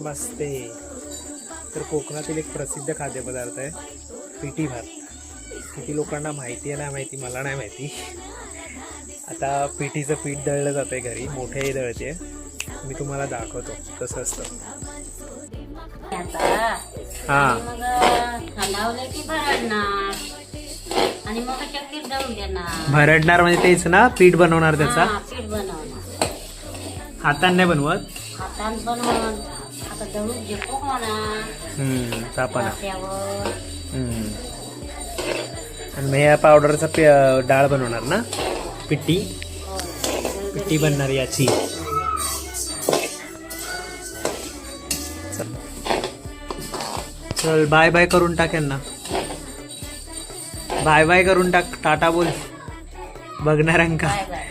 नमस्ते. तर कोकणातील एक प्रसिद्ध खाद्यपदार्थ आहे पिठी भात. किती लोकांना माहिती आहे नाही माहिती, मला नाही माहिती. आता पिठीचं पीठ दळलं जातं आहे घरी, मोठ्याही दळते. मी तुम्हाला दाखवतो कसं असतं. हां मग हलवले की भरडणार आणि मग चक्कीत दळून देणार. भरडणार म्हणजे तेच ना, पीठ बनवणार त्याचा. हा, पीठ बनवणार. हाताने नाही बनवत. हातान बनवून आता दळून घेतो म्हणा तापाना. त्यावर आणि मग या पावडरचा डाळ बनवणार ना, पिठी पिठी बनणार याची. चल बाय बाय करून टाक यांना. बाय बाय करून टाक, टाटा बोल बघणाऱ्यांका. Bye bye.